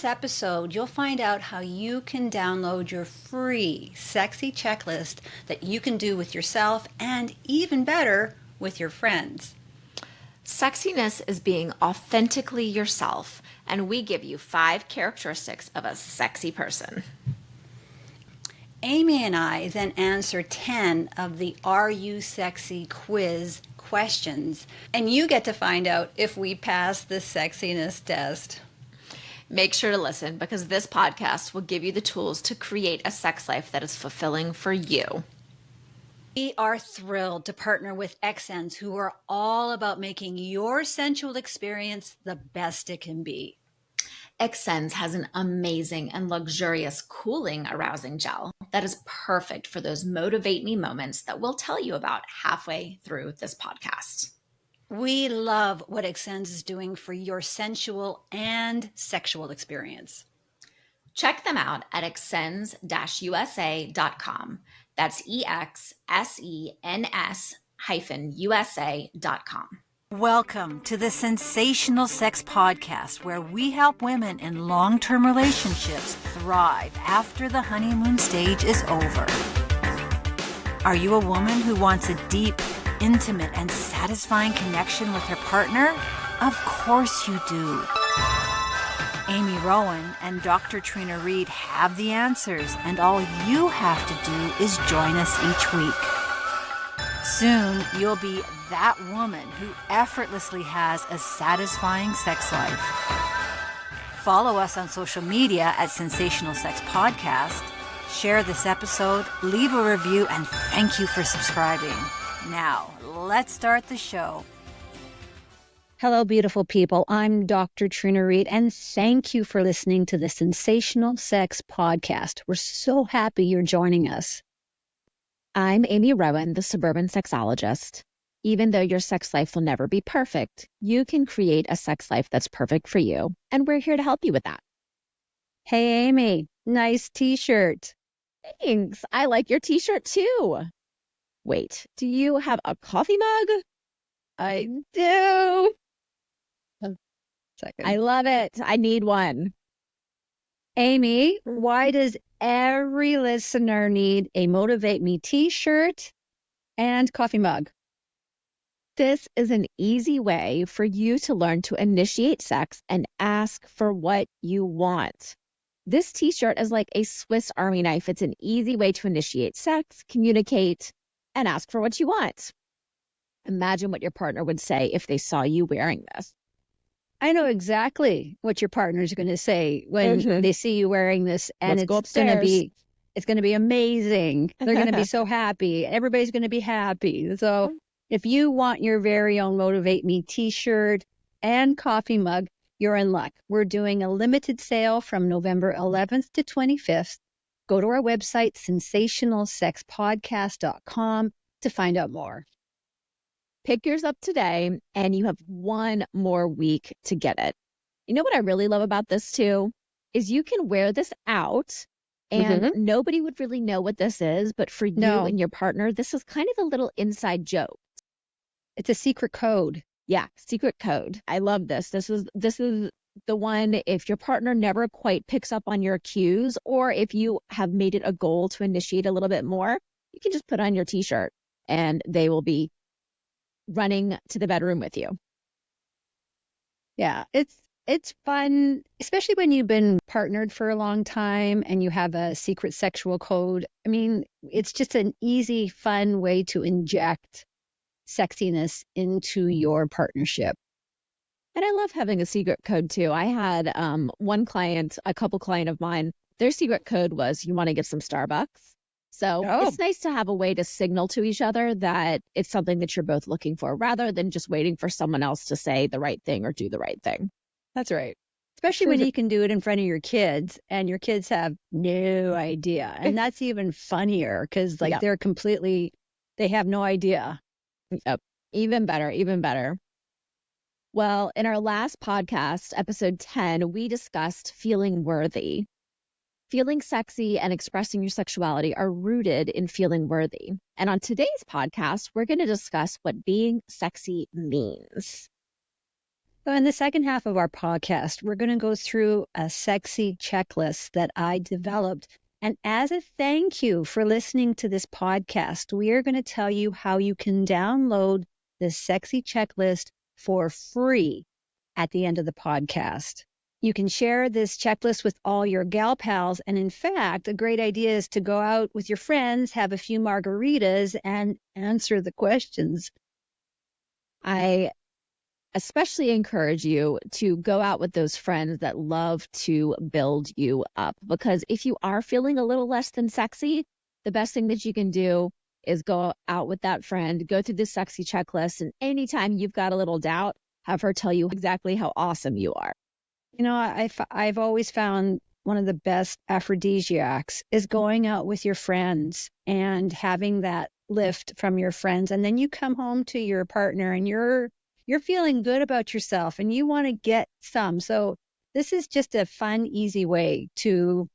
episode, you'll find out how you can download your free sexy checklist that you can do with yourself and even better with your friends. Sexiness is being authentically yourself, and we give you 5 characteristics of a sexy person. Amy and I then answer 10 of the Are You Sexy quiz questions, and you get to find out if we pass the sexiness test. Make sure to listen because this podcast will give you the tools to create a sex life that is fulfilling for you. We are thrilled to partner with XNs who are all about making your sensual experience the best it can be. Xsense has an amazing and luxurious cooling arousing gel that is perfect for those motivate me moments that we'll tell you about halfway through this podcast. We love what Xsense is doing for your sensual and sexual experience. Check them out at xsens-usa.com. That's EXSENS-USA.com. Welcome to the Sensational Sex Podcast, where we help women in long-term relationships thrive after the honeymoon stage is over. Are you a woman who wants a deep, intimate, and satisfying connection with her partner? Of course you do. Amy Rowan and Dr. Trina Reed have the answers, and all you have to do is join us each week. Soon, you'll be that woman who effortlessly has a satisfying sex life. Follow us on social media at Sensational Sex Podcast. Share this episode, leave a review, and thank you for subscribing. Now, let's start the show. Hello, beautiful people. I'm Dr. Trina Reed, and thank you for listening to the Sensational Sex Podcast. We're so happy you're joining us. I'm Amy Rowan, the suburban sexologist. Even though your sex life will never be perfect, you can create a sex life that's perfect for you, and we're here to help you with that. Hey, Amy, nice t-shirt. Thanks. I like your t-shirt too. Wait, do you have a coffee mug? I do. Second. I love it. I need one. Amy, why does every listener need a Motivate Me t-shirt and coffee mug? This is an easy way for you to learn to initiate sex and ask for what you want. This t-shirt is like a Swiss Army knife. It's an easy way to initiate sex, communicate, and ask for what you want. Imagine what your partner would say if they saw you wearing this. I know exactly what your partner's going to say when they see you wearing this, and it's going to be amazing. They're going to be so happy. Everybody's going to be happy. So if you want your very own Motivate Me t-shirt and coffee mug, you're in luck. We're doing a limited sale from November 11th to 25th. Go to our website, sensationalsexpodcast.com, to find out more. Pick yours up today, and you have one more week to get it. You know what I really love about this too? Is you can wear this out, and nobody would really know what this is, but for you and your partner, this is kind of a little inside joke. It's a secret code. Yeah, secret code. I love this. This is the one if your partner never quite picks up on your cues, or if you have made it a goal to initiate a little bit more, you can just put on your t-shirt, and they will be running to the bedroom with you. Yeah, it's fun, especially when you've been partnered for a long time and you have a secret sexual code. I mean, it's just an easy, fun way to inject sexiness into your partnership. And I love having a secret code too. I had one client, a couple client of mine, their secret code was you want to get some Starbucks. So it's nice to have a way to signal to each other that it's something that you're both looking for rather than just waiting for someone else to say the right thing or do the right thing. That's right. Especially when you can do it in front of your kids and your kids have no idea. And that's even funnier because they have no idea. Yep. Even better, even better. Well, in our last podcast, episode 10, we discussed feeling worthy. Feeling sexy and expressing your sexuality are rooted in feeling worthy. And on today's podcast, we're going to discuss what being sexy means. So in the second half of our podcast, we're going to go through a sexy checklist that I developed. And as a thank you for listening to this podcast, we are going to tell you how you can download this sexy checklist for free at the end of the podcast. You can share this checklist with all your gal pals. And in fact, a great idea is to go out with your friends, have a few margaritas, and answer the questions. I especially encourage you to go out with those friends that love to build you up, because if you are feeling a little less than sexy, the best thing that you can do is go out with that friend, go through this sexy checklist, and anytime you've got a little doubt, have her tell you exactly how awesome you are. You know, I've always found one of the best aphrodisiacs is going out with your friends and having that lift from your friends. And then you come home to your partner and you're feeling good about yourself and you want to get some. So this is just a fun, easy way to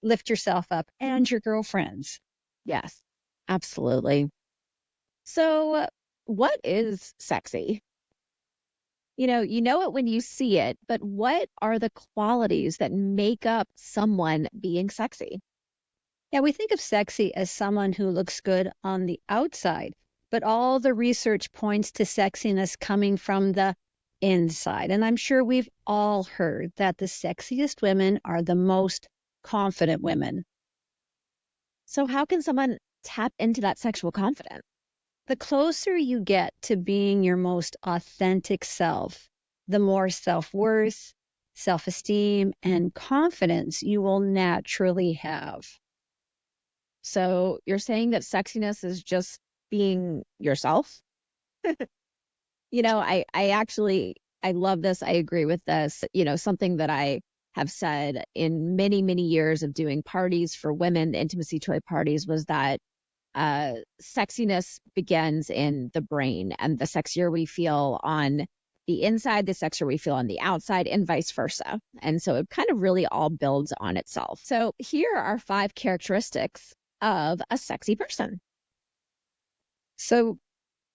lift yourself up and your girlfriends. Yes, absolutely. So what is sexy? You know it when you see it, but what are the qualities that make up someone being sexy? Yeah, we think of sexy as someone who looks good on the outside, but all the research points to sexiness coming from the inside. And I'm sure we've all heard that the sexiest women are the most confident women. So how can someone tap into that sexual confidence? The closer you get to being your most authentic self, the more self-worth, self-esteem, and confidence you will naturally have. So you're saying that sexiness is just being yourself? I love this. I agree with this. Something that I have said in many, many years of doing parties for women, intimacy toy parties, was that sexiness begins in the brain, and the sexier we feel on the inside, the sexier we feel on the outside, and vice versa. And so it kind of really all builds on itself. So here are 5 characteristics of a sexy person. So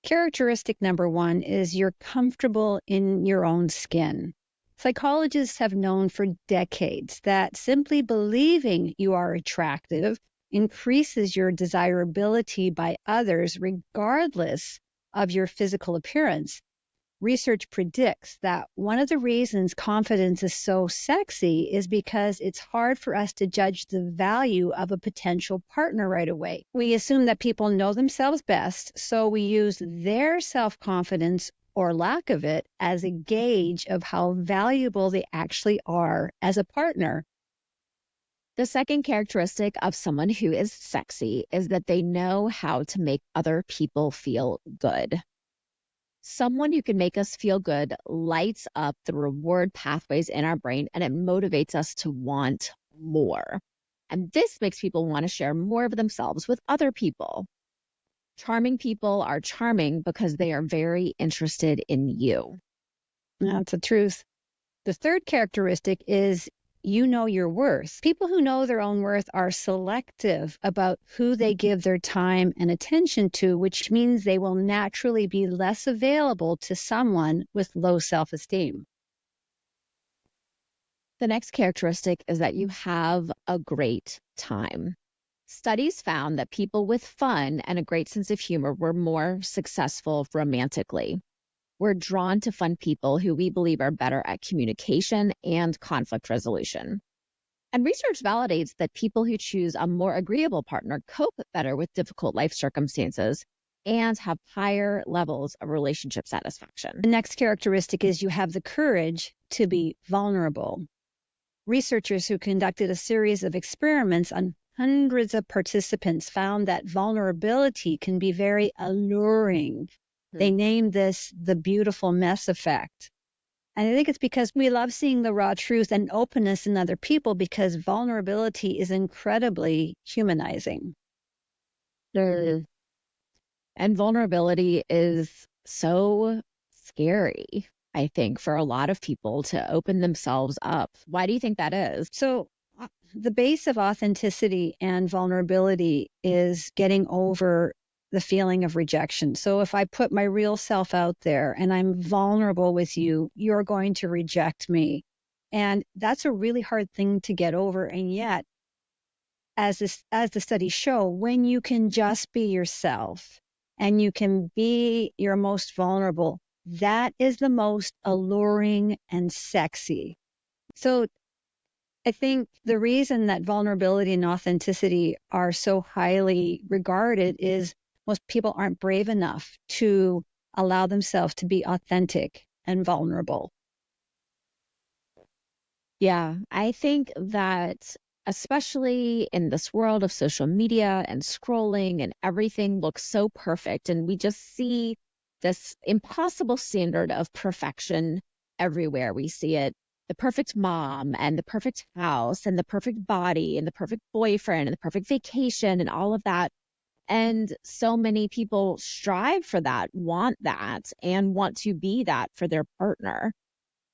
characteristic number 1 is you're comfortable in your own skin. Psychologists have known for decades that simply believing you are attractive increases your desirability by others regardless of your physical appearance. Research predicts that one of the reasons confidence is so sexy is because it's hard for us to judge the value of a potential partner right away. We assume that people know themselves best, so we use their self-confidence or lack of it as a gauge of how valuable they actually are as a partner. The second characteristic of someone who is sexy is that they know how to make other people feel good. Someone who can make us feel good lights up the reward pathways in our brain, and it motivates us to want more. And this makes people want to share more of themselves with other people. Charming people are charming because they are very interested in you. That's the truth. The third characteristic is you know your worth. People who know their own worth are selective about who they give their time and attention to, which means they will naturally be less available to someone with low self-esteem. The next characteristic is that you have a great time. Studies found that people with fun and a great sense of humor were more successful romantically. We're drawn to fun people who we believe are better at communication and conflict resolution. And research validates that people who choose a more agreeable partner cope better with difficult life circumstances and have higher levels of relationship satisfaction. The next characteristic is you have the courage to be vulnerable. Researchers who conducted a series of experiments on hundreds of participants found that vulnerability can be very alluring. They named this the beautiful mess effect. And I think it's because we love seeing the raw truth and openness in other people because vulnerability is incredibly humanizing. And vulnerability is so scary, I think, for a lot of people to open themselves up. Why do you think that is? So the base of authenticity and vulnerability is getting over the feeling of rejection. So if I put my real self out there and I'm vulnerable with you, you're going to reject me. And that's a really hard thing to get over. And yet, as the studies show, when you can just be yourself and you can be your most vulnerable, that is the most alluring and sexy. So I think the reason that vulnerability and authenticity are so highly regarded is most people aren't brave enough to allow themselves to be authentic and vulnerable. Yeah, I think that especially in this world of social media and scrolling and everything looks so perfect, and we just see this impossible standard of perfection everywhere. We see it, the perfect mom and the perfect house and the perfect body and the perfect boyfriend and the perfect vacation and all of that. And so many people strive for that, want that, and want to be that for their partner.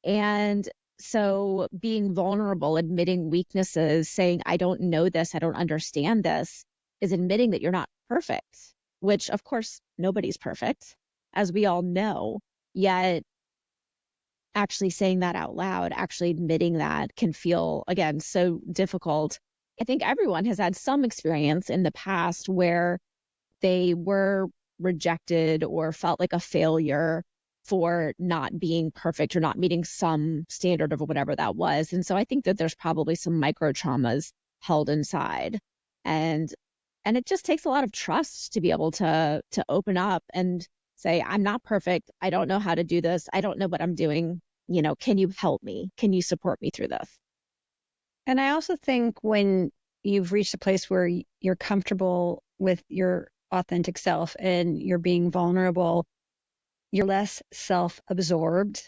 And so being vulnerable, admitting weaknesses, saying, I don't know this, I don't understand this, is admitting that you're not perfect, which of course nobody's perfect, as we all know. Yet actually saying that out loud, actually admitting that can feel, again, so difficult. I think everyone has had some experience in the past where they were rejected or felt like a failure for not being perfect or not meeting some standard of whatever that was. And so I think that there's probably some micro traumas held inside. And it just takes a lot of trust to be able to open up and say, I'm not perfect. I don't know how to do this. I don't know what I'm doing. Can you help me? Can you support me through this? And I also think when you've reached a place where you're comfortable with your authentic self and you're being vulnerable, you're less self-absorbed,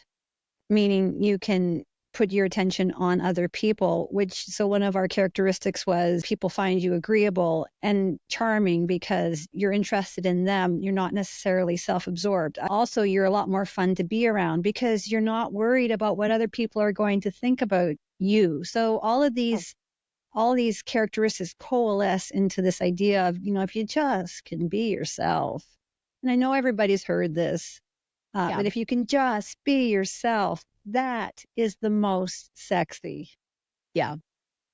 meaning you can put your attention on other people, so one of our characteristics was people find you agreeable and charming because you're interested in them. You're not necessarily self-absorbed. Also, you're a lot more fun to be around because you're not worried about what other people are going to think about you. So all these characteristics coalesce into this idea of, if you just can be yourself. And I know everybody's heard this, but if you can just be yourself, that is the most sexy. Yeah.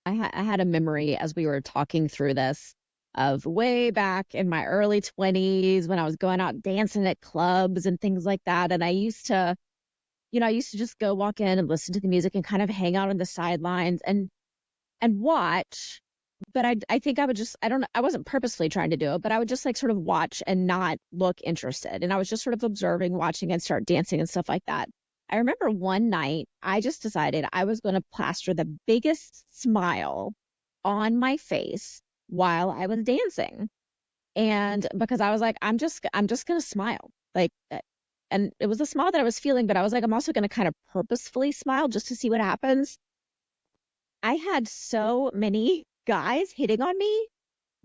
I had a memory as we were talking through this of way back in my early 20s when I was going out dancing at clubs and things like that. And I used to just go walk in and listen to the music and kind of hang out on the sidelines and watch. But I think I would just, I wasn't purposefully trying to do it, but I would just like sort of watch and not look interested. And I was just sort of observing, watching, and start dancing and stuff like that. I remember one night I just decided I was going to plaster the biggest smile on my face while I was dancing. And because I was like, I'm just going to smile. And it was a smile that I was feeling, but I was like, I'm also going to kind of purposefully smile just to see what happens. I had so many guys hitting on me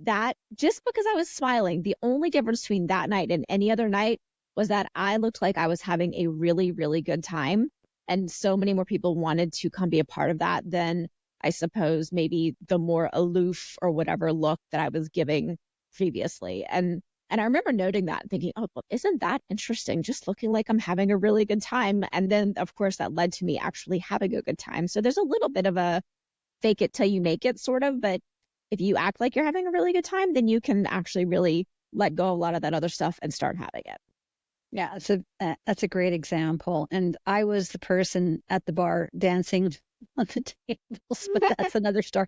that just because I was smiling, the only difference between that night and any other night was that I looked like I was having a really, really good time. And so many more people wanted to come be a part of that than I suppose maybe the more aloof or whatever look that I was giving previously. And I remember noting that and thinking, oh, well, isn't that interesting? Just looking like I'm having a really good time. And then, of course, that led to me actually having a good time. So there's a little bit of a fake it till you make it sort of, but if you act like you're having a really good time, then you can actually really let go of a lot of that other stuff and start having it. Yeah, that's a great example. And I was the person at the bar dancing on the tables, but that's another story.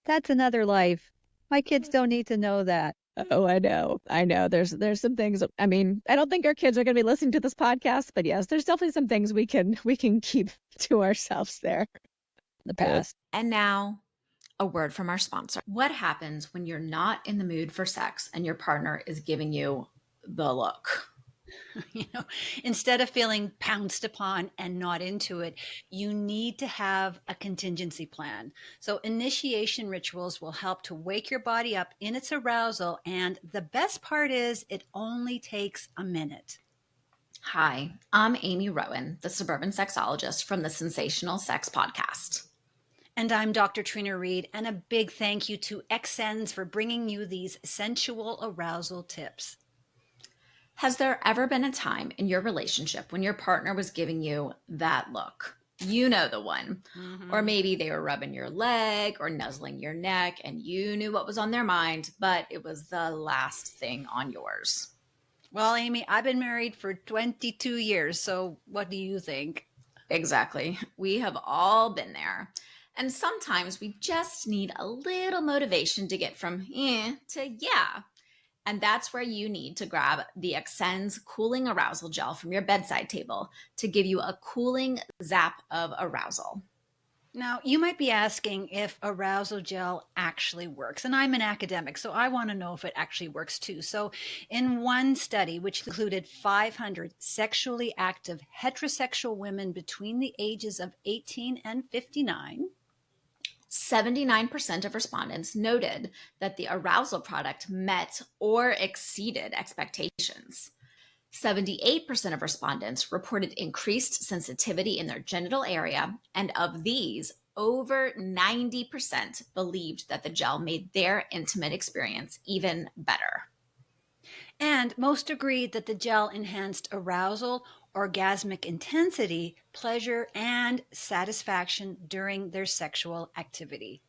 That's another life. My kids don't need to know that. Oh, I know. There's some things. I mean, I don't think our kids are going to be listening to this podcast, but yes, there's definitely some things we can keep to ourselves there. The past. And now, a word from our sponsor. What happens when you're not in the mood for sex and your partner is giving you the look? Instead of feeling pounced upon and not into it, you need to have a contingency plan. So initiation rituals will help to wake your body up in its arousal. And the best part is it only takes a minute. Hi, I'm Amy Rowan, the suburban sexologist from the Sensational Sex Podcast. And I'm Dr. Trina Reed, and a big thank you to XSens for bringing you these sensual arousal tips. Has there ever been a time in your relationship when your partner was giving you that look? You know the one. Or maybe they were rubbing your leg or nuzzling your neck and you knew what was on their mind, but it was the last thing on yours. Well, Amy, I've been married for 22 years, so what do you think? Exactly. We have all been there. And sometimes we just need a little motivation to get from to yeah. And that's where you need to grab the Excen's cooling arousal gel from your bedside table to give you a cooling zap of arousal. Now, you might be asking if arousal gel actually works. And I'm an academic, so I want to know if it actually works too. So, in one study, which included 500 sexually active heterosexual women between the ages of 18 and 59, 79% of respondents noted that the arousal product met or exceeded expectations. 78% of respondents reported increased sensitivity in their genital area, and of these, over 90% believed that the gel made their intimate experience even better. and most agreed that the gel enhanced arousal, orgasmic intensity, pleasure, and satisfaction during their sexual activity.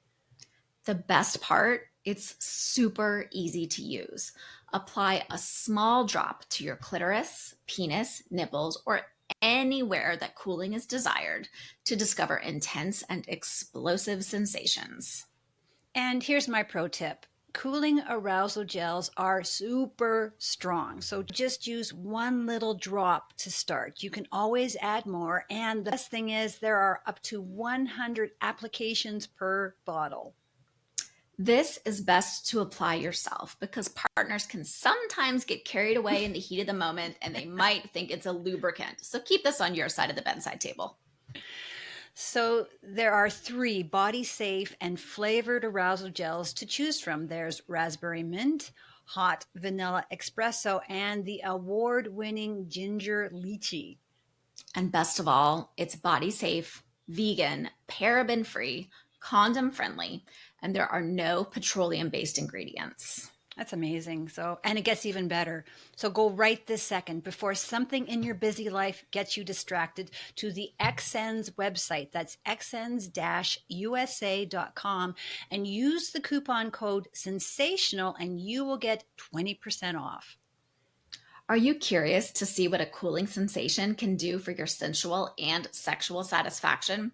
The best part, it's super easy to use. Apply a small drop to your clitoris, penis, nipples, or anywhere that cooling is desired to discover intense and explosive sensations. And here's my pro tip. Cooling arousal gels are super strong. So just use one little drop to start. You can always add more. And the best thing is there are up to 100 applications per bottle. This is best to apply yourself because partners can sometimes get carried away in the heat of the moment and they might think it's a lubricant. So keep this on your side of the bedside table. So there are 3 body safe and flavored arousal gels to choose from. There's raspberry mint, hot vanilla espresso, and the award-winning ginger lychee. And best of all, it's body safe, vegan, paraben free, condom friendly, and there are no petroleum based ingredients. That's amazing. So, and it gets even better. So go right this second before something in your busy life gets you distracted to the XN's website. That's xns-usa.com and use the coupon code sensational and you will get 20% off. Are you curious to see what a cooling sensation can do for your sensual and sexual satisfaction?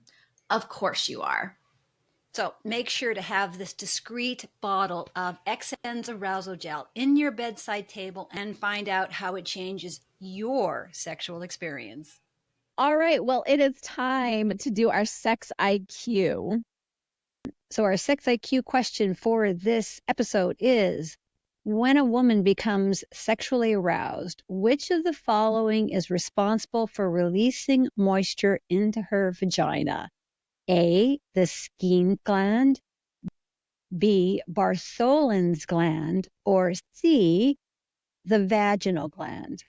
Of course you are. So make sure to have this discreet bottle of XN's arousal gel in your bedside table and find out how it changes your sexual experience. All right. Well, it is time to do our sex IQ. So our sex IQ question for this episode is, when a woman becomes sexually aroused, which of the following is responsible for releasing moisture into her vagina? A, the skin gland, B, Bartholin's gland, or C, the vaginal gland?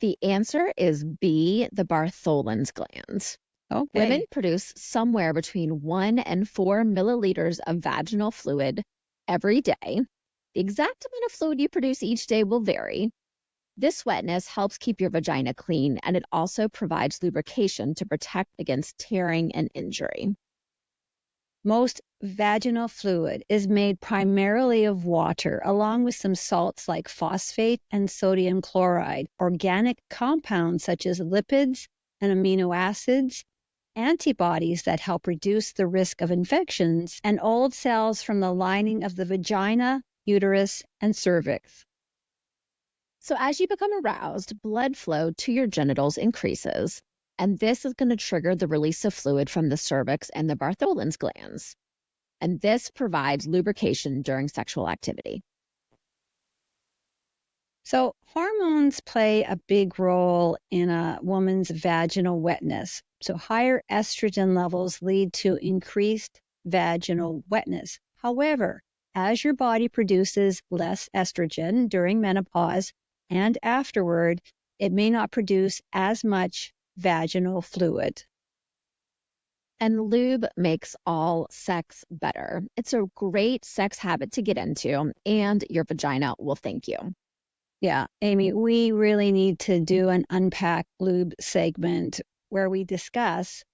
The answer is B, the Bartholin's glands. Okay. Women produce somewhere between 1 and 4 milliliters of vaginal fluid every day. The exact amount of fluid you produce each day will vary. This wetness helps keep your vagina clean, and it also provides lubrication to protect against tearing and injury. Most vaginal fluid is made primarily of water, along with some salts like phosphate and sodium chloride, organic compounds such as lipids and amino acids, antibodies that help reduce the risk of infections, and old cells from the lining of the vagina, uterus, and cervix. So as you become aroused, blood flow to your genitals increases, and this is going to trigger the release of fluid from the cervix and the Bartholin's glands. And this provides lubrication during sexual activity. So hormones play a big role in a woman's vaginal wetness. So higher estrogen levels lead to increased vaginal wetness. However, as your body produces less estrogen during menopause and afterward, it may not produce as much vaginal fluid. And lube makes all sex better. It's a great sex habit to get into, and your vagina will thank you. Yeah, Amy, we really need to do an unpack lube segment where we discuss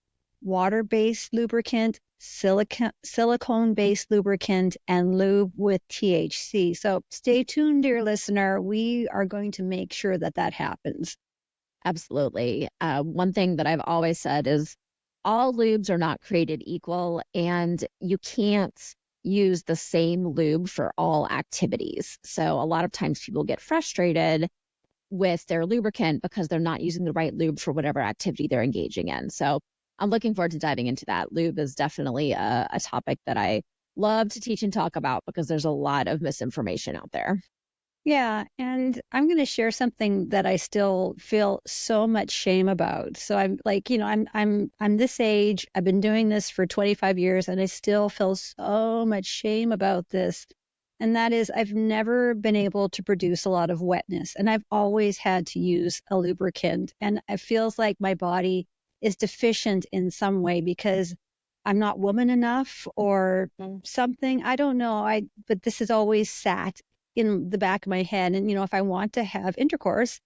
water-based lubricant, silicone-based lubricant, and lube with THC. So stay tuned, dear listener. We are going to make sure that that happens. Absolutely. One thing that I've always said is all lubes are not created equal, and you can't use the same lube for all activities. So a lot of times people get frustrated with their lubricant because they're not using the right lube for whatever activity they're engaging in. So I'm looking forward to diving into that. Lube is definitely a topic that I love to teach and talk about because there's a lot of misinformation out there. Yeah, and I'm going to share something that I still feel so much shame about. So I'm like, I'm this age. I've been doing this for 25 years and I still feel so much shame about this. And that is I've never been able to produce a lot of wetness, and I've always had to use a lubricant, and it feels like my body is deficient in some way because I'm not woman enough or something. I don't know. But this has always sat in the back of my head. And, if I want to have intercourse,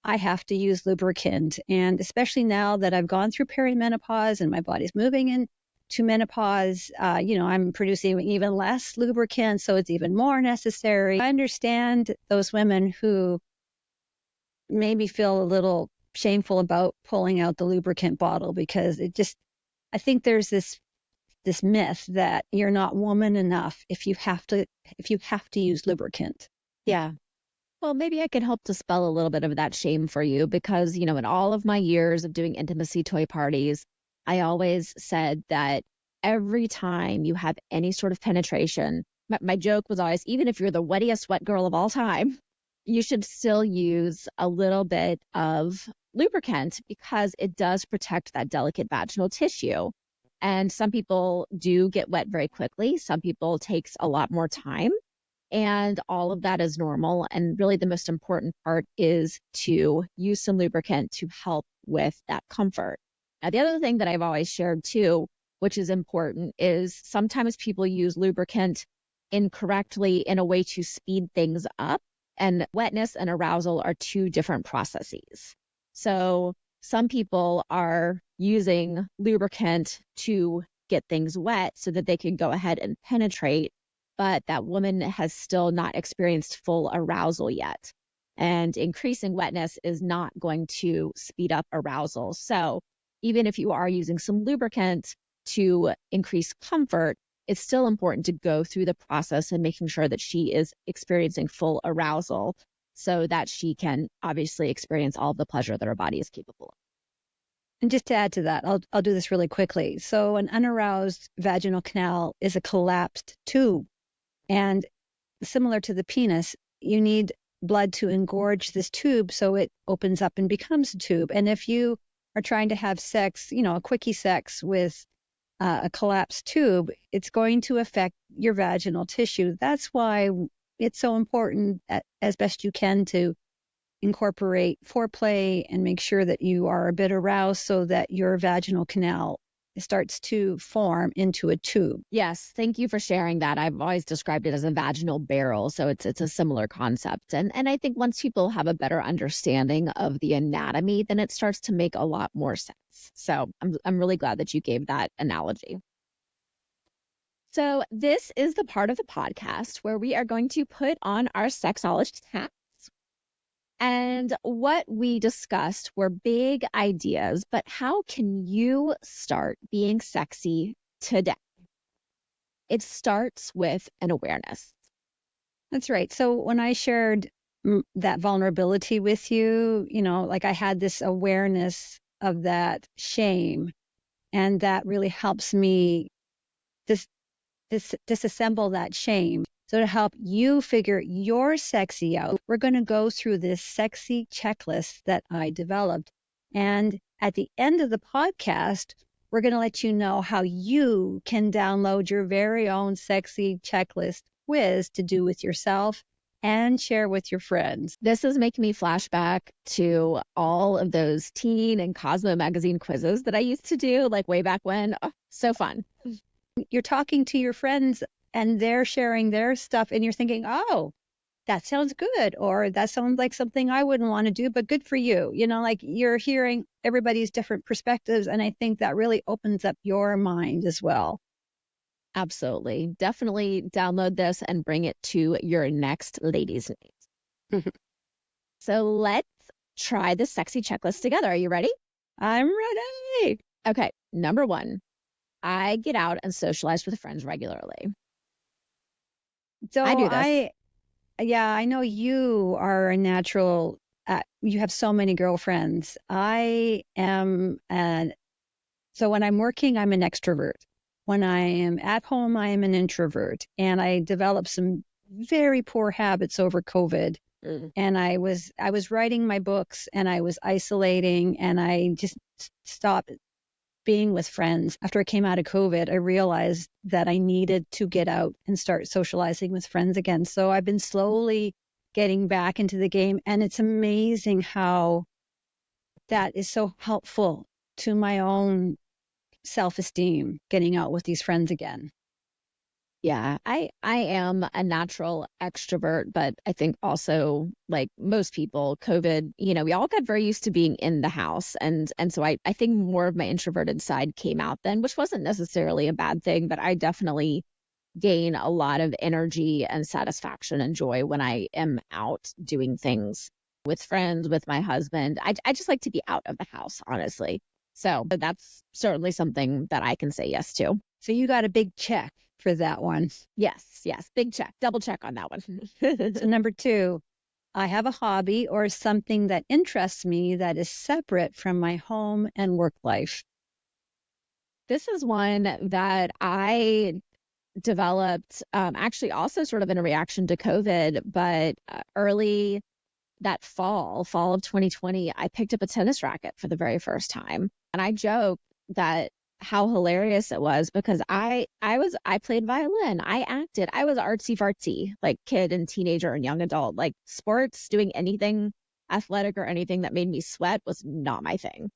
I have to use lubricant. And especially now that I've gone through perimenopause and my body's moving into menopause, I'm producing even less lubricant. So it's even more necessary. I understand those women who maybe feel a little shameful about pulling out the lubricant bottle because I think there's this myth that you're not woman enough if you have to use lubricant. Yeah. Well, maybe I can help dispel a little bit of that shame for you because, in all of my years of doing intimacy toy parties, I always said that every time you have any sort of penetration, my joke was always, even if you're the wettiest wet girl of all time, you should still use a little bit of lubricant because it does protect that delicate vaginal tissue. And some people do get wet very quickly. Some people takes a lot more time. And all of that is normal. And really the most important part is to use some lubricant to help with that comfort. Now, the other thing that I've always shared too, which is important, is sometimes people use lubricant incorrectly in a way to speed things up. And wetness and arousal are two different processes. So some people are using lubricant to get things wet so that they can go ahead and penetrate, but that woman has still not experienced full arousal yet. And increasing wetness is not going to speed up arousal. So even if you are using some lubricant to increase comfort, it's still important to go through the process and making sure that she is experiencing full arousal so that she can obviously experience all of the pleasure that her body is capable of. And just to add to that, I'll do this really quickly. So an unaroused vaginal canal is a collapsed tube. And similar to the penis, you need blood to engorge this tube so it opens up and becomes a tube. And if you are trying to have sex, a quickie sex with a collapsed tube, it's going to affect your vaginal tissue. That's why it's so important as best you can to incorporate foreplay and make sure that you are a bit aroused so that your vaginal canal starts to form into a tube. Yes, thank you for sharing that. I've always described it as a vaginal barrel, so it's a similar concept. And I think once people have a better understanding of the anatomy, then it starts to make a lot more sense. So I'm really glad that you gave that analogy. So this is the part of the podcast where we are going to put on our sexologist hats. And what we discussed were big ideas, but how can you start being sexy today? It starts with an awareness. That's right. So when I shared that vulnerability with you, like I had this awareness of that shame, and that really helps me disassemble that shame. So to help you figure your sexy out, we're going to go through this sexy checklist that I developed. And at the end of the podcast, we're going to let you know how you can download your very own sexy checklist quiz to do with yourself and share with your friends. This is making me flashback to all of those teen and Cosmo magazine quizzes that I used to do like way back when. Oh, so fun. You're talking to your friends and they're sharing their stuff and you're thinking, oh, that sounds good, or that sounds like something I wouldn't want to do, but good for you. Like you're hearing everybody's different perspectives. And I think that really opens up your mind as well. Absolutely. Definitely download this and bring it to your next ladies' night. So let's try the sexy checklist together. Are you ready? I'm ready. Okay. Number 1, I get out and socialize with friends regularly. So I do this. Yeah, I know you are a natural. You have so many girlfriends. I am, so when I'm working, I'm an extrovert. When I am at home, I am an introvert. And I developed some very poor habits over COVID. And I was writing my books and I was isolating and I just stopped being with friends. After I came out of COVID, I realized that I needed to get out and start socializing with friends again. So I've been slowly getting back into the game. And it's amazing how that is so helpful to my own self-esteem, getting out with these friends again. Yeah, I am a natural extrovert, but I think also like most people, COVID, we all got very used to being in the house. And so I think more of my introverted side came out then, which wasn't necessarily a bad thing, but I definitely gain a lot of energy and satisfaction and joy when I am out doing things with friends, with my husband. I just like to be out of the house, honestly. So that's certainly something that I can say yes to. So you got a big check for that one. Yes. Big check. Double check on that one. So number 2, I have a hobby or something that interests me that is separate from my home and work life. This is one that I developed actually also sort of in a reaction to COVID, but early that fall of 2020, I picked up a tennis racket for the very first time. And I joke that how hilarious it was because I played violin, I acted, I was artsy fartsy, like kid and teenager and young adult. Like sports, doing anything athletic or anything that made me sweat was not my thing.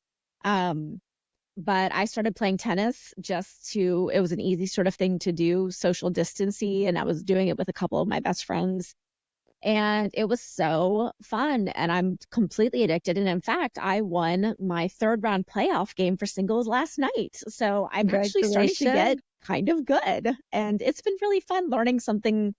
But I started playing tennis it was an easy sort of thing to do, social distancing, and I was doing it with a couple of my best friends. And it was so fun, and I'm completely addicted. And in fact, I won my 3rd round playoff game for singles last night. So I'm actually starting to get kind of good. And it's been really fun learning something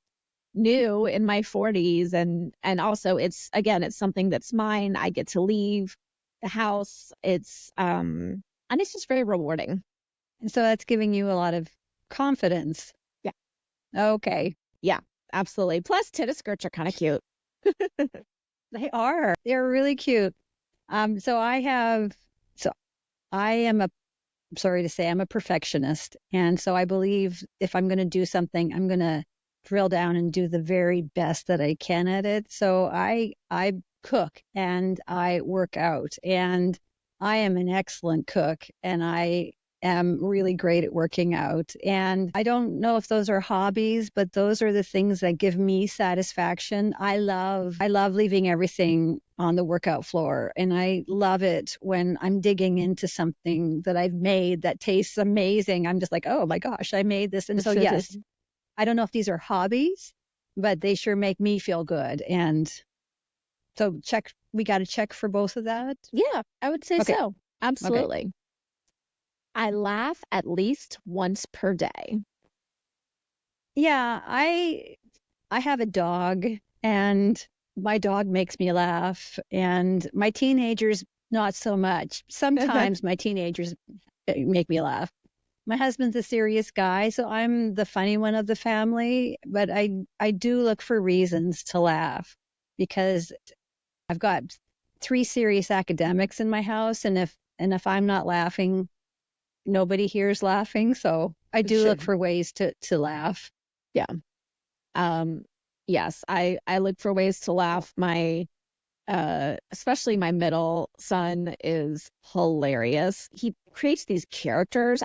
new in my 40s. And also it's something that's mine. I get to leave the house. And it's just very rewarding. And so that's giving you a lot of confidence. Yeah. Okay. Yeah. Absolutely. Plus, tennis skirts are kind of cute. They are. They're really cute. So I am sorry to say, I'm a perfectionist. And so I believe if I'm going to do something, I'm going to drill down and do the very best that I can at it. So I cook and I work out, and I am an excellent cook, and I am really great at working out. And I don't know if those are hobbies, but those are the things that give me satisfaction. I love leaving everything on the workout floor. And I love it when I'm digging into something that I've made that tastes amazing. I'm just like, oh my gosh, I made this. And so, yes, I don't know if these are hobbies, but they sure make me feel good. And so we got to check for both of that. Yeah, I would say so. Absolutely. Okay. I laugh at least once per day. Yeah, I have a dog, and my dog makes me laugh, and my teenagers not so much. Sometimes my teenagers make me laugh. My husband's a serious guy, so I'm the funny one of the family, but I do look for reasons to laugh because I've got 3 serious academics in my house, and if I'm not laughing, nobody here is laughing. So I do look for ways to laugh. Yeah. Yes, I look for ways to laugh. My especially my middle son is hilarious. He creates these characters.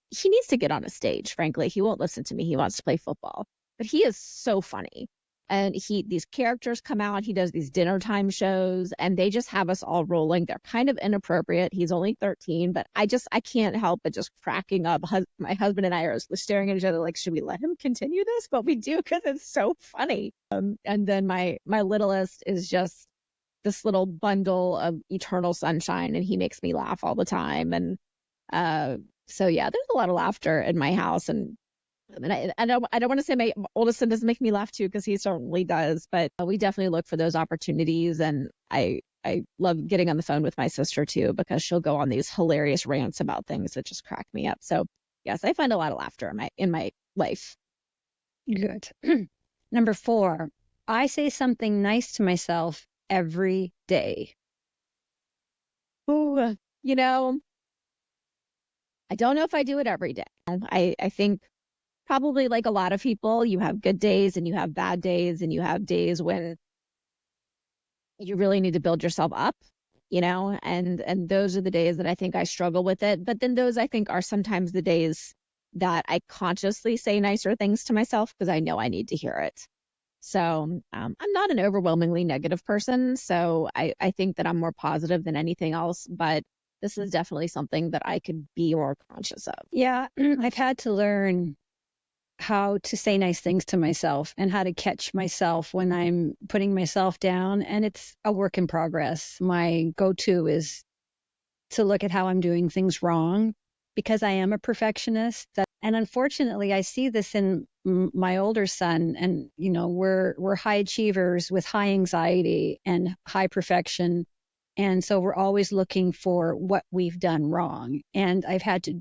He needs to get on a stage, frankly. He won't listen to me. He wants to play football. But he is so funny. And these characters come out, he does these dinner time shows, and they just have us all rolling. They're kind of inappropriate. He's only 13, but I can't help but just cracking up. My husband and I are staring at each other like, should we let him continue this? But we do, because it's so funny. And then my littlest is just this little bundle of eternal sunshine, and he makes me laugh all the time. And so yeah, there's a lot of laughter in my house. And I don't want to say my oldest son doesn't make me laugh too, because he certainly does, but we definitely look for those opportunities. And I love getting on the phone with my sister too, because she'll go on these hilarious rants about things that just crack me up. So yes, I find a lot of laughter in my life. Good. Number 4, I say something nice to myself every day. Ooh, I don't know if I do it every day. I think probably like a lot of people, you have good days and you have bad days, and you have days when you really need to build yourself up, and those are the days that I think I struggle with it. But then those, I think, are sometimes the days that I consciously say nicer things to myself because I know I need to hear it. So I'm not an overwhelmingly negative person, so I think that I'm more positive than anything else, but this is definitely something that I could be more conscious of. Yeah, I've had to learn how to say nice things to myself and how to catch myself when I'm putting myself down. And it's a work in progress. My go-to is to look at how I'm doing things wrong, because I am a perfectionist. And unfortunately, I see this in my older son. And, we're high achievers with high anxiety and high perfection. And so we're always looking for what we've done wrong. And I've had to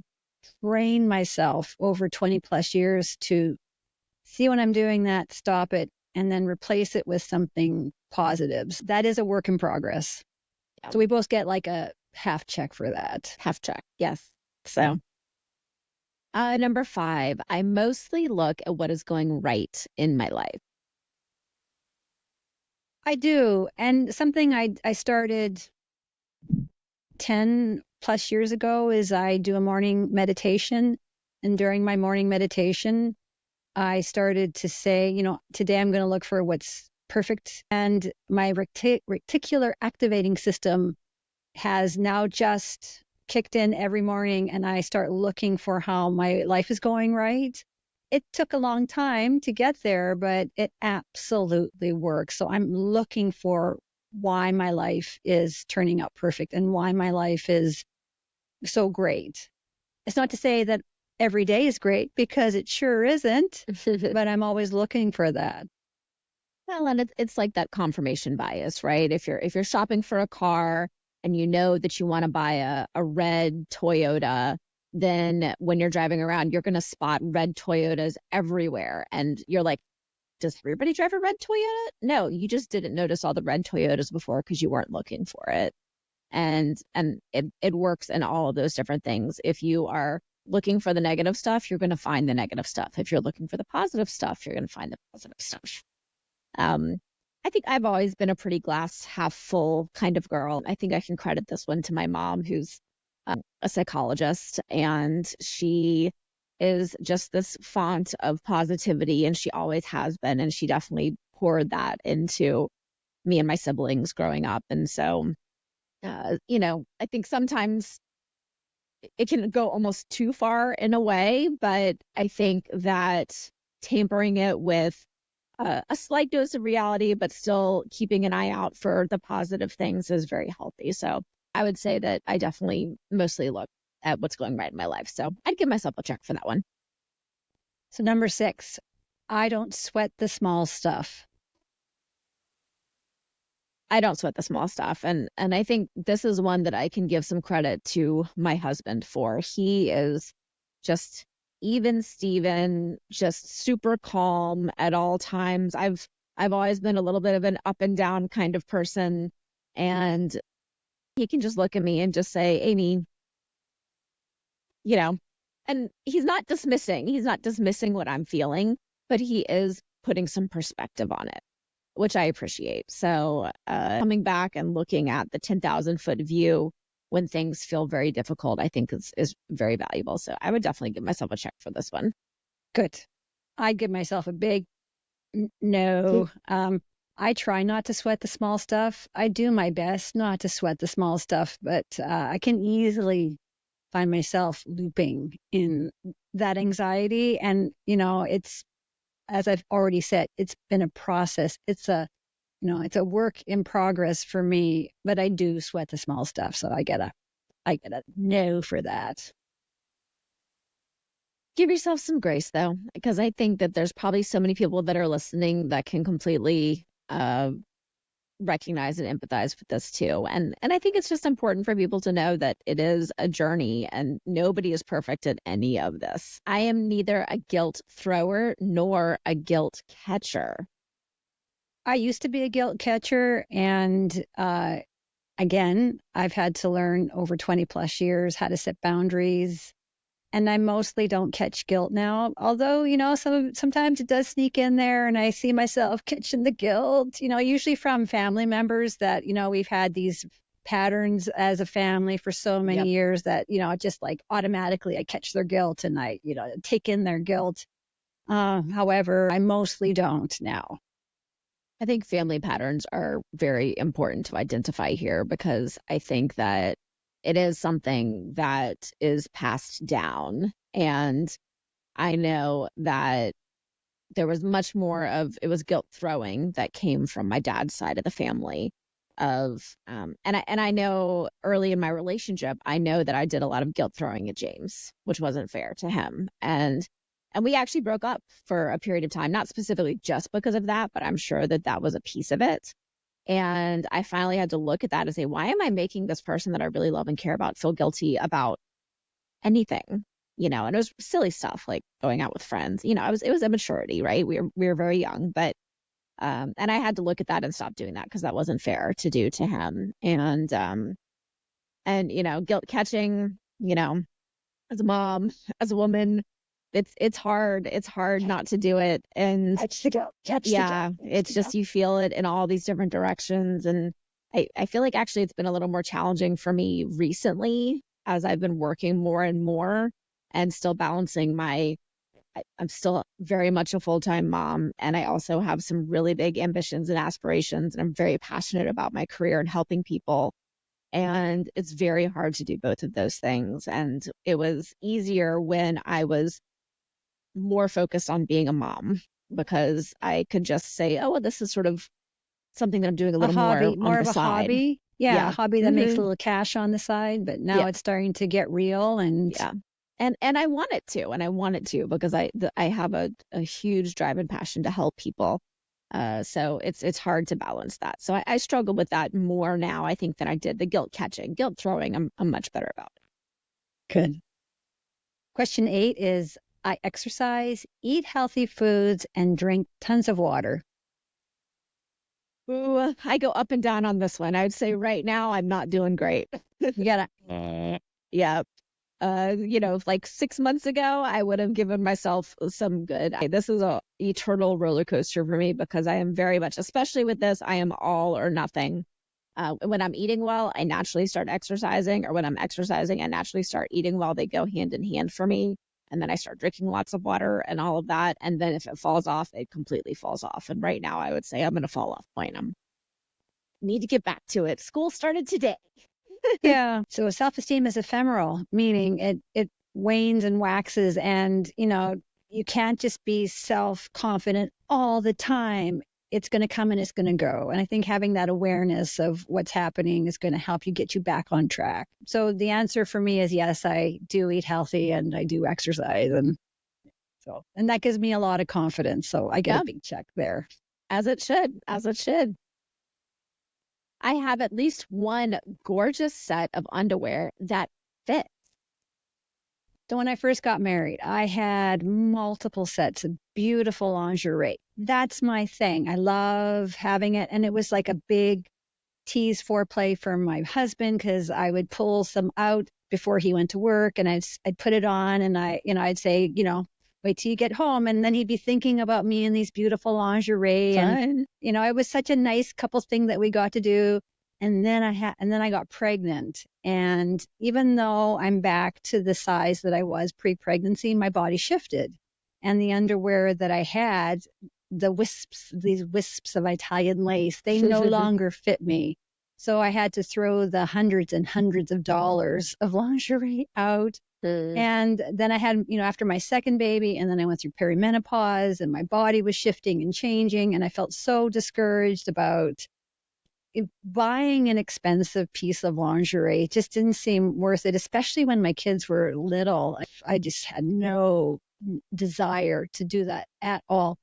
train myself over 20 plus years to see when I'm doing that, stop it, and then replace it with something positive. That is a work in progress. So we both get like a half check for that. Half check, yes. So number 5, I mostly look at what is going right in my life. I do. And something I started 10 plus years ago is I do a morning meditation. And during my morning meditation, I started to say, today I'm going to look for what's perfect. And my reticular activating system has now just kicked in every morning, and I start looking for how my life is going right. It took a long time to get there, but it absolutely works. So I'm looking for why my life is turning out perfect and why my life is so great. It's not to say that every day is great, because it sure isn't, but I'm always looking for that. Well, and it's like that confirmation bias, right? If you're shopping for a car and you know that you want to buy a red Toyota, then when you're driving around, you're going to spot red Toyotas everywhere. And you're like, does everybody drive a red Toyota? No, you just didn't notice all the red Toyotas before because you weren't looking for it. And it works in all of those different things. If you are looking for the negative stuff, you're going to find the negative stuff. If you're looking for the positive stuff, you're going to find the positive stuff. I think I've always been a pretty glass half full kind of girl. I think I can credit this one to my mom, who's a psychologist, and she is just this font of positivity, and she always has been, and she definitely poured that into me and my siblings growing up. And so, I think sometimes it can go almost too far in a way, but I think that tampering it with a slight dose of reality, but still keeping an eye out for the positive things is very healthy. So I would say that I definitely mostly look at what's going right in my life. So I'd give myself a check for that one. So number 6, I don't sweat the small stuff. I don't sweat the small stuff. And I think this is one that I can give some credit to my husband for. He is just even Steven, just super calm at all times. I've always been a little bit of an up and down kind of person, and he can just look at me and just say, Amy, and he's not dismissing what I'm feeling, but he is putting some perspective on it, which I appreciate. So coming back and looking at the 10,000-foot view when things feel very difficult, I think is very valuable. So I would definitely give myself a check for this one. Good. I'd give myself a big No. I try not to sweat the small stuff. I do my best not to sweat the small stuff, but I can easily find myself looping in that anxiety. And, it's, as I've already said, it's been a process. It's a work in progress for me, but I do sweat the small stuff. So I get a no for that. Give yourself some grace though, because I think that there's probably so many people that are listening that can completely recognize and empathize with this too. And I think it's just important for people to know that it is a journey and nobody is perfect at any of this. I am neither a guilt thrower nor a guilt catcher. I used to be a guilt catcher, and again, I've had to learn over 20 plus years how to set boundaries. And I mostly don't catch guilt now, although, sometimes it does sneak in there and I see myself catching the guilt, usually from family members that, we've had these patterns as a family for so many years that, just like automatically I catch their guilt and I, take in their guilt. However, I mostly don't now. I think family patterns are very important to identify here because I think that it is something that is passed down. And I know that there was much more of, it was guilt throwing that came from my dad's side of the family and I know early in my relationship, I know that I did a lot of guilt throwing at James, which wasn't fair to him. And we actually broke up for a period of time, not specifically just because of that, but I'm sure that that was a piece of it. And I finally had to look at that and say, why am I making this person that I really love and care about feel guilty about anything? And it was silly stuff like going out with friends. It was immaturity, right? We were very young, but and I had to look at that and stop doing that because that wasn't fair to do to him. And guilt catching, as a mom, as a woman, it's hard. It's hard not to do it. And catch the guilt. It's just you feel it in all these different directions. And I feel like actually it's been a little more challenging for me recently as I've been working more and more and still balancing I'm still very much a full-time mom, and I also have some really big ambitions and aspirations, and I'm very passionate about my career and helping people. And it's very hard to do both of those things. And it was easier when I was more focused on being a mom because I could just say, oh, well, this is sort of something that I'm doing a little more on the side. Hobby. Yeah, a hobby that makes a little cash on the side, but now it's starting to get real and And I want it to, because I have a huge drive and passion to help people. So it's hard to balance that. So I struggle with that more now, I think, than I did the guilt catching. Guilt throwing, I'm much better about. Good. Question 8 is, I exercise, eat healthy foods, and drink tons of water. Ooh, I go up and down on this one. I would say right now I'm not doing great. You gotta. Yeah. Like 6 months ago, I would have given myself some good. This is a eternal roller coaster for me because I am very much, especially with this, I am all or nothing. When I'm eating well, I naturally start exercising, or when I'm exercising, I naturally start eating well. They go hand in hand for me. And then I start drinking lots of water and all of that. And then if it falls off, it completely falls off. And right now I would say I'm in a fall off point. I need to get back to it. School started today. Yeah. So self-esteem is ephemeral, meaning it wanes and waxes, and you can't just be self-confident all the time. It's going to come and it's going to go. And I think having that awareness of what's happening is going to help you get you back on track. So the answer for me is yes, I do eat healthy and I do exercise, and that gives me a lot of confidence. So I get a big check there. As it should. I have at least one gorgeous set of underwear that fits. So when I first got married, I had multiple sets of beautiful lingerie. That's my thing. I love having it. And it was like a big tease foreplay for my husband because I would pull some out before he went to work and I'd put it on and I'd say, wait till you get home. And then he'd be thinking about me in these beautiful lingerie. Fun. And, it was such a nice couple thing that we got to do. And then I got pregnant. And even though I'm back to the size that I was pre-pregnancy, my body shifted. And the underwear that I had these wisps of Italian lace, they no longer fit me. So I had to throw the hundreds and hundreds of dollars of lingerie out. And then I had, after my second baby, and then I went through perimenopause, and my body was shifting and changing. And I felt so discouraged about buying an expensive piece of lingerie. It just didn't seem worth it, especially when my kids were little. I just had no desire to do that at all.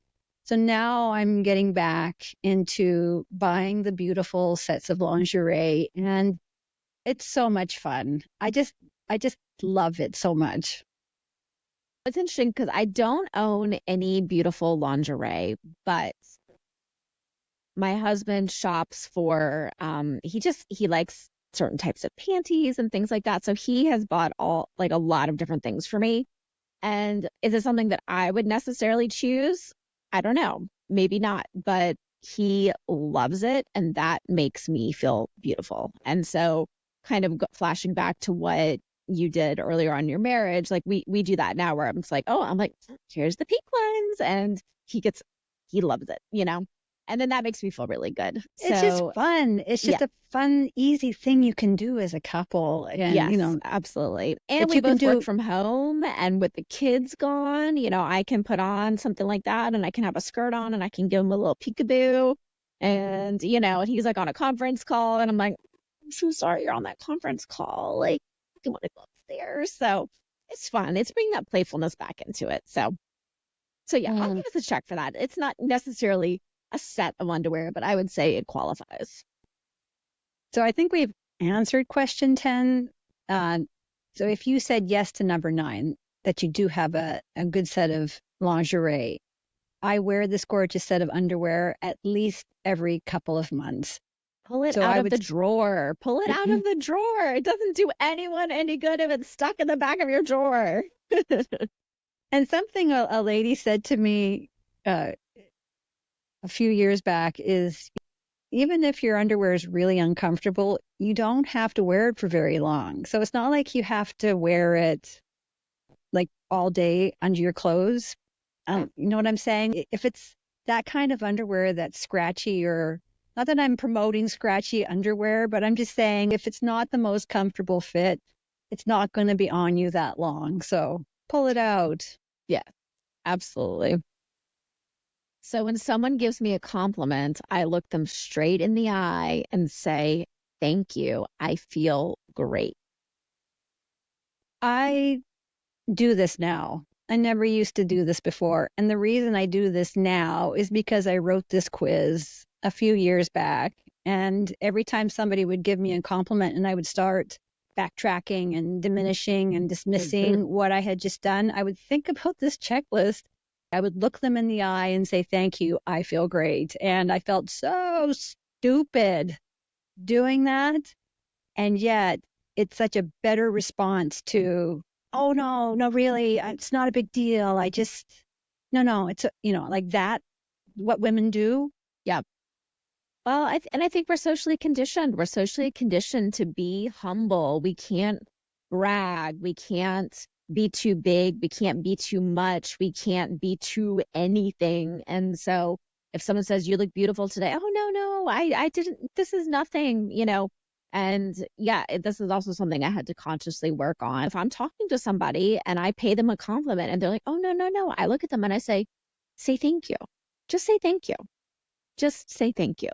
So now I'm getting back into buying the beautiful sets of lingerie, and it's so much fun. I just love it so much. It's interesting because I don't own any beautiful lingerie, but my husband shops for, he likes certain types of panties and things like that. So he has bought a lot of different things for me. And is it something that I would necessarily choose? I don't know. Maybe not, but he loves it, and that makes me feel beautiful. And so kind of flashing back to what you did earlier on in your marriage, like we do that now where I'm just like, oh, I'm like, here's the pink ones. And he loves it, and then that makes me feel really good. It's just fun. It's just a fun, easy thing you can do as a couple. And, yes, absolutely. And we both work from home, and with the kids gone, I can put on something like that, and I can have a skirt on, and I can give him a little peekaboo. And, and he's like on a conference call, and I'm like, I'm so sorry you're on that conference call. Like, I want to go upstairs. So it's fun. It's bringing that playfulness back into it. So yeah, I'll give us a check for that. It's not necessarily a set of underwear, but I would say it qualifies. So I think we've answered question 10. So if you said yes to number 9, that you do have a good set of lingerie, I wear this gorgeous set of underwear at least every couple of months. Pull it out of the drawer. Pull it out of the drawer. It doesn't do anyone any good if it's stuck in the back of your drawer. And something a lady said to me a few years back is, even if your underwear is really uncomfortable, you don't have to wear it for very long. So it's not like you have to wear it like all day under your clothes. You know what I'm saying? If it's that kind of underwear that's scratchy, or not that I'm promoting scratchy underwear, but I'm just saying if it's not the most comfortable fit, it's not going to be on you that long. So pull it out. Yeah, absolutely. So when someone gives me a compliment, I look them straight in the eye and say, thank you. I feel great. I do this now. I never used to do this before. And the reason I do this now is because I wrote this quiz a few years back. And every time somebody would give me a compliment and I would start backtracking and diminishing and dismissing what I had just done, I would think about this checklist. I would look them in the eye and say, thank you, I feel great. And I felt so stupid doing that. And yet it's such a better response to, oh, no, really, it's not a big deal. I just, no, it's, like that, what women do. Yeah. Well, I think we're socially conditioned. We're socially conditioned to be humble. We can't brag. We can't be too big. We can't be too much. We can't be too anything. And so if someone says, you look beautiful today, oh, no, I didn't, this is nothing, And yeah, this is also something I had to consciously work on. If I'm talking to somebody and I pay them a compliment and they're like, oh, no, I look at them and I say thank you. Just say thank you. Just say thank you.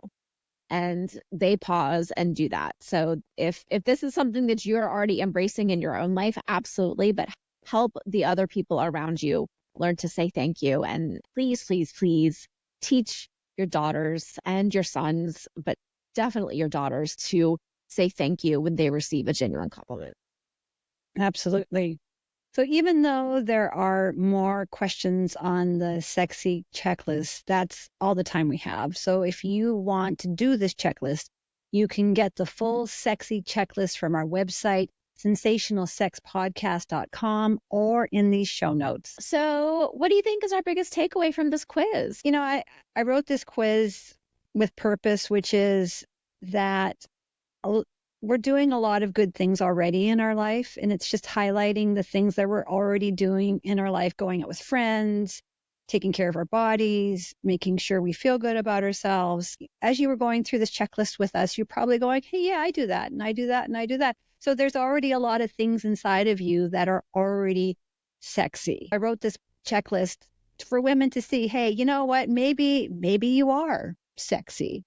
And they pause and do that. So if this is something that you're already embracing in your own life, absolutely. But help the other people around you learn to say thank you. And please teach your daughters and your sons, but definitely your daughters, to say thank you when they receive a genuine compliment. Absolutely. So even though there are more questions on the sexy checklist, that's all the time we have. So if you want to do this checklist, you can get the full sexy checklist from our website, sensationalsexpodcast.com, or in these show notes. So what do you think is our biggest takeaway from this quiz? I wrote this quiz with purpose, which is that we're doing a lot of good things already in our life, and it's just highlighting the things that we're already doing in our life, going out with friends, taking care of our bodies, making sure we feel good about ourselves. As you were going through this checklist with us, you're probably going, hey, yeah, I do that, and I do that, and I do that. So there's already a lot of things inside of you that are already sexy. I wrote this checklist for women to see, hey, you know what? Maybe you are sexy.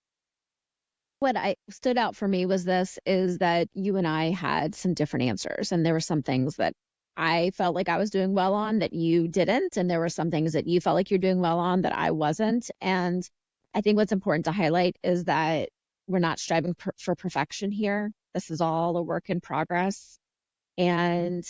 What I stood out for me was is that you and I had some different answers, and there were some things that I felt like I was doing well on that you didn't, and there were some things that you felt like you're doing well on that I wasn't. And I think what's important to highlight is that we're not striving for perfection here. This is all a work in progress, and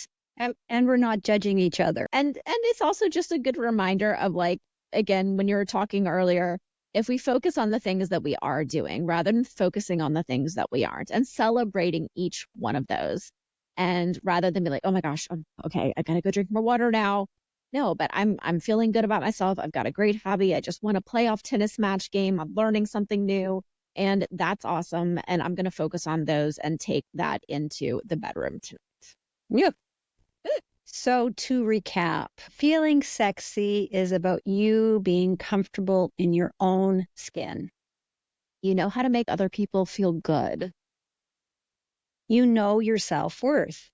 we're not judging each other. And it's also just a good reminder of, like, again, when you were talking earlier, if we focus on the things that we are doing rather than focusing on the things that we aren't, and celebrating each one of those, and rather than be like, oh my gosh, okay, I gotta go drink more water now. No, but I'm feeling good about myself. I've got a great hobby. I just want to play off tennis match game. I'm learning something new, and that's awesome. And I'm going to focus on those and take that into the bedroom tonight. Yeah. So to recap, feeling sexy is about you being comfortable in your own skin. You know how to make other people feel good. You know your self-worth.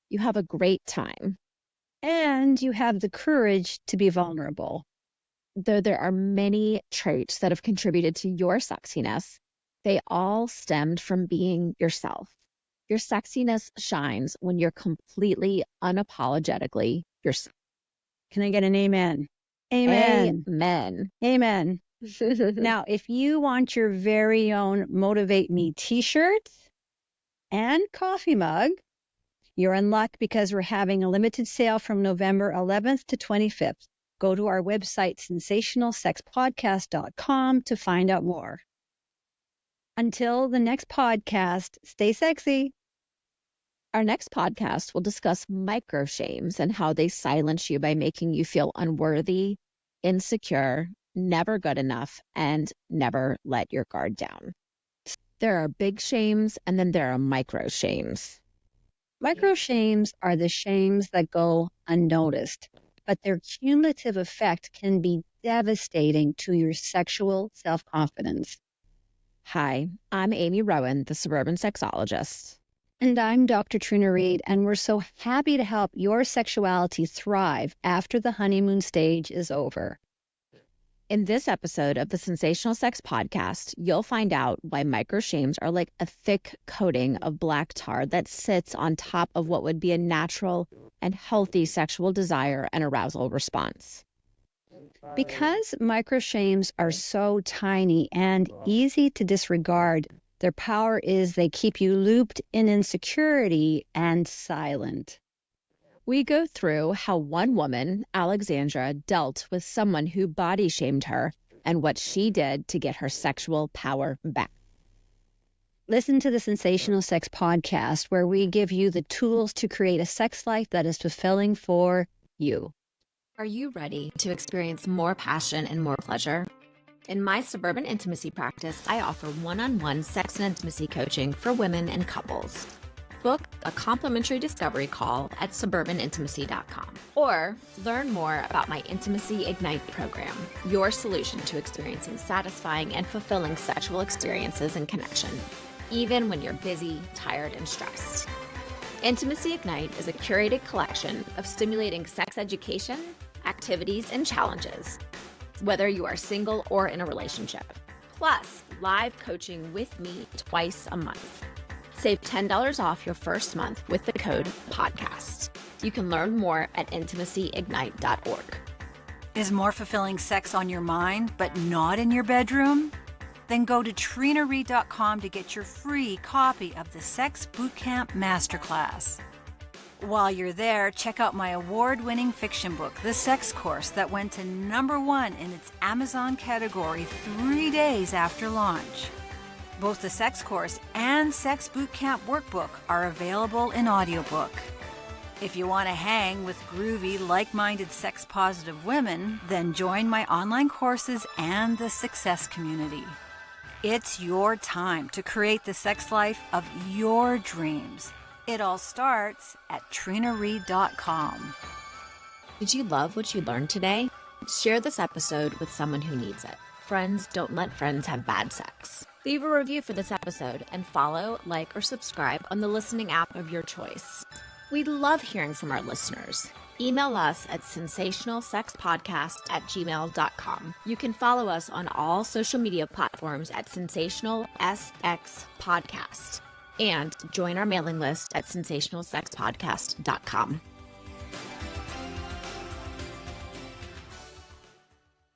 You have a great time. And you have the courage to be vulnerable. Though there are many traits that have contributed to your sexiness, they all stemmed from being yourself. Your sexiness shines when you're completely, unapologetically yourself. Can I get an amen? Amen. Amen. Amen. Now, if you want your very own Motivate Me t-shirt and coffee mug, you're in luck because we're having a limited sale from November 11th to 25th. Go to our website, sensationalsexpodcast.com, to find out more. Until the next podcast, stay sexy. Our next podcast will discuss micro shames and how they silence you by making you feel unworthy, insecure, never good enough, and never let your guard down. There are big shames, and then there are micro shames. Micro shames are the shames that go unnoticed, but their cumulative effect can be devastating to your sexual self-confidence. Hi, I'm Amy Rowan, the suburban sexologist. And I'm Dr. Trina Reed, and we're so happy to help your sexuality thrive after the honeymoon stage is over. In this episode of the Sensational Sex Podcast, you'll find out why micro shames are like a thick coating of black tar that sits on top of what would be a natural and healthy sexual desire and arousal response. Because micro shames are so tiny and easy to disregard, their power is they keep you looped in insecurity and silent. We go through how one woman, Alexandra, dealt with someone who body shamed her and what she did to get her sexual power back. Listen to the Sensational Sex Podcast, where we give you the tools to create a sex life that is fulfilling for you. Are you ready to experience more passion and more pleasure? In my suburban intimacy practice, I offer one-on-one sex and intimacy coaching for women and couples. Book a complimentary discovery call at suburbanintimacy.com or learn more about my Intimacy Ignite program, your solution to experiencing satisfying and fulfilling sexual experiences and connection, even when you're busy, tired, and stressed. Intimacy Ignite is a curated collection of stimulating sex education, activities, and challenges, whether you are single or in a relationship, plus live coaching with me twice a month. Save $10 off your first month with the code PODCAST. You can learn more at intimacyignite.org. Is more fulfilling sex on your mind but not in your bedroom? Then go to trinareed.com to get your free copy of the Sex Bootcamp Masterclass. While you're there, check out my award-winning fiction book, The Sex Course, that went to #1 in its Amazon category 3 days after launch. Both the Sex Course and Sex Bootcamp Workbook are available in audiobook. If you want to hang with groovy, like-minded, sex-positive women, then join my online courses and the Success Community. It's your time to create the sex life of your dreams. It all starts at trinareed.com. Did you love what you learned today? Share this episode with someone who needs it. Friends don't let friends have bad sex. Leave a review for this episode and follow, like, or subscribe on the listening app of your choice. We love hearing from our listeners. Email us at sensationalsexpodcast@gmail.com. You can follow us on all social media platforms at sensationalsxpodcast and join our mailing list at sensationalsexpodcast.com.